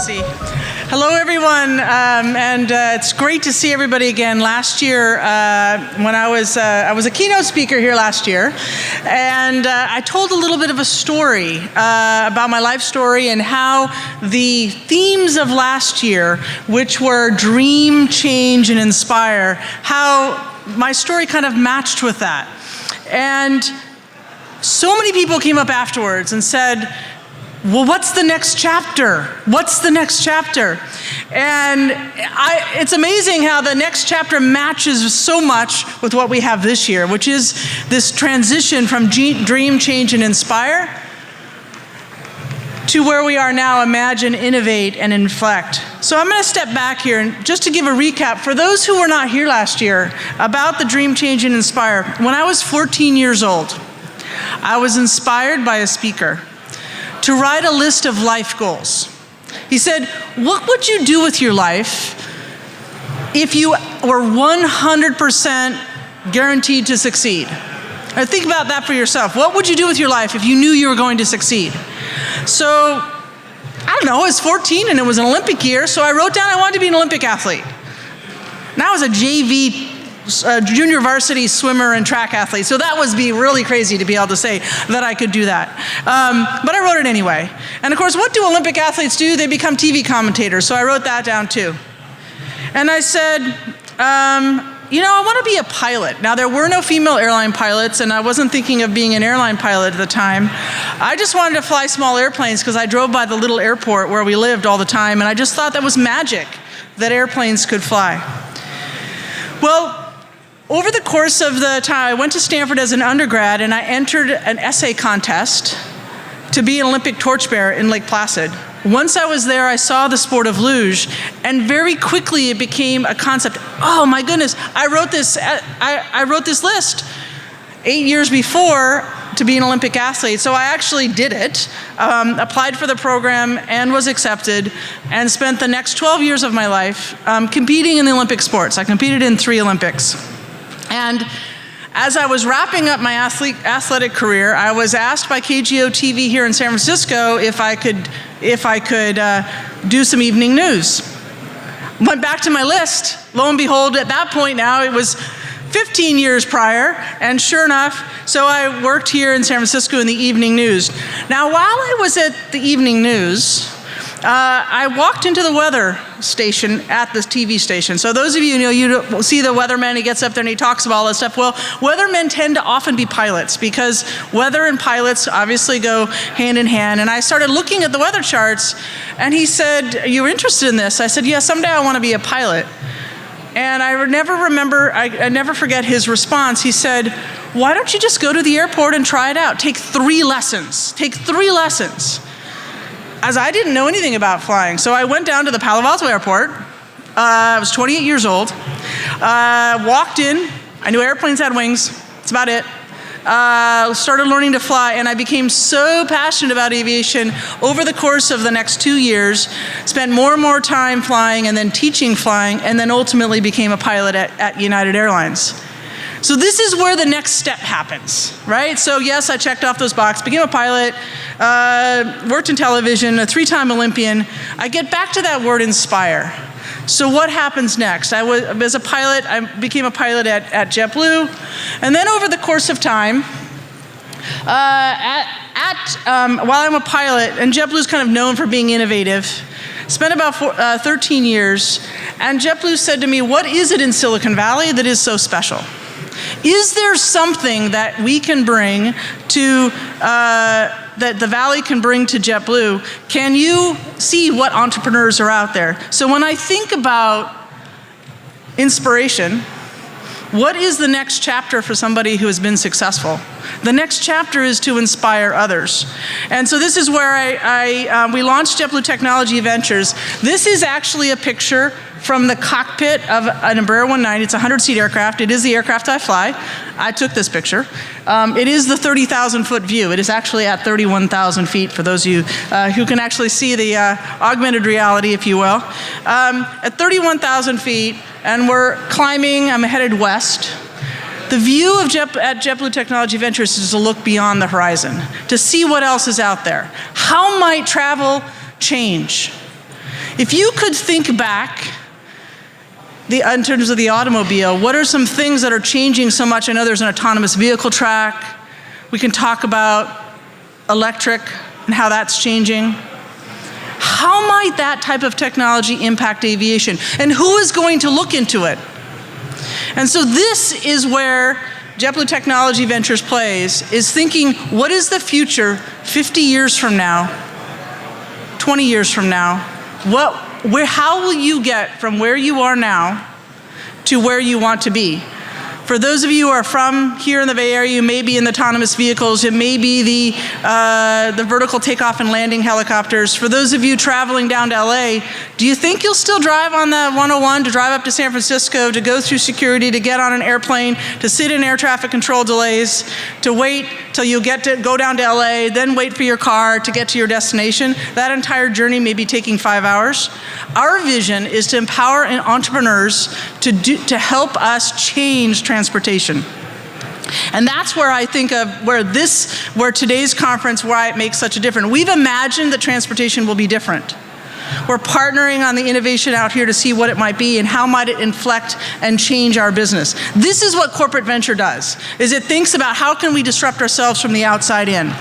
see. Hello, everyone, and it's great to see everybody again. Last year, when I was a keynote speaker here last year, and I told a little bit of a story about my life story and how the themes of last year, which were dream, change, and inspire, how my story kind of matched with that. And so many people came up afterwards and said, well, what's the next chapter? What's the next chapter? And it's amazing how the next chapter matches so much with what we have this year, which is this transition from dream, change, and inspire to where we are now, imagine, innovate, and inflect. So I'm going to step back here and just to give a recap for those who were not here last year about the dream, change, and inspire. When I was 14 years old, I was inspired by a speaker to write a list of life goals. He said, what would you do with your life if you were 100% guaranteed to succeed? Now think about that for yourself. What would you do with your life if you knew you were going to succeed? So, I don't know, I was 14 and it was an Olympic year, so I wrote down I wanted to be an Olympic athlete. Now I was a JV junior varsity swimmer and track athlete. So that was really crazy to be able to say that I could do that. But I wrote it anyway. And of course, what do Olympic athletes do? They become TV commentators. So I wrote that down too. And I said, I want to be a pilot. Now, there were no female airline pilots, and I wasn't thinking of being an airline pilot at the time. I just wanted to fly small airplanes because I drove by the little airport where we lived all the time, and I just thought that was magic, that airplanes could fly. Well, over the course of the time, I went to Stanford as an undergrad, and I entered an essay contest to be an Olympic torchbearer in Lake Placid. Once I was there, I saw the sport of luge, and very quickly it became a concept. Oh my goodness, I wrote this list 8 years before to be an Olympic athlete. So I actually did it, applied for the program and was accepted, and spent the next 12 years of my life competing in the Olympic sports. I competed in 3 Olympics. And as I was wrapping up my athletic career, I was asked by KGO TV here in San Francisco if I could do some evening news. Went back to my list. Lo and behold, at that point now, it was 15 years prior, and sure enough, so I worked here in San Francisco in the evening news. Now, while I was at the evening news, I walked into the weather station at this TV station. So those of you who know, you see the weatherman, he gets up there and he talks about all that stuff. Well, weathermen tend to often be pilots because weather and pilots obviously go hand in hand. And I started looking at the weather charts, and he said, "You're interested in this?" I said, "Yeah, someday I want to be a pilot." And I never forget his response. He said, "Why don't you just go to the airport and try it out? Take 3 lessons. Take 3 lessons." As I didn't know anything about flying, so I went down to the Palo Alto airport. I was 28 years old. Walked in. I knew airplanes had wings. That's about it. Started learning to fly, and I became so passionate about aviation over the course of the next 2 years, spent more and more time flying and then teaching flying, and then ultimately became a pilot at United Airlines. So this is where the next step happens, right? So yes, I checked off those boxes, became a pilot, worked in television, a 3-time Olympian. I get back to that word inspire. So what happens next? As a pilot, I became a pilot at JetBlue. And then over the course of time, while I'm a pilot, and JetBlue's kind of known for being innovative, spent about 13 years, and JetBlue said to me, "What is it in Silicon Valley that is so special? Is there something that we can bring to, that the Valley can bring to JetBlue? Can you see what entrepreneurs are out there?" So when I think about inspiration, what is the next chapter for somebody who has been successful? The next chapter is to inspire others. And so this is where we launched JetBlue Technology Ventures. This is actually a picture from the cockpit of an Embraer 190. It's a 100-seat aircraft. It is the aircraft I fly. I took this picture. It is the 30,000-foot view. It is actually at 31,000 feet for those of you who can actually see the augmented reality, if you will. At 31,000 feet, and we're climbing. I'm headed west. The view of at JetBlue Technology Ventures is to look beyond the horizon, to see what else is out there. How might travel change? If you could think back in terms of the automobile, what are some things that are changing so much? I know there's an autonomous vehicle track. We can talk about electric and how that's changing. How might that type of technology impact aviation? And who is going to look into it? And so this is where JetBlue Technology Ventures plays, is thinking, what is the future 50 years from now, 20 years from now? How will you get from where you are now to where you want to be? For those of you who are from here in the Bay Area, you may be in the autonomous vehicles, it may be the vertical takeoff and landing helicopters. For those of you traveling down to LA, do you think you'll still drive on the 101 to drive up to San Francisco, to go through security, to get on an airplane, to sit in air traffic control delays, to wait till you get to go down to LA, then wait for your car to get to your destination? That entire journey may be taking 5 hours. Our vision is to empower entrepreneurs to help us change transportation. And that's where I think of where today's conference, why it makes such a difference. We've imagined that transportation will be different. We're partnering on the innovation out here to see what it might be and how might it inflect and change our business. This is what corporate venture does, is it thinks about how can we disrupt ourselves from the outside in.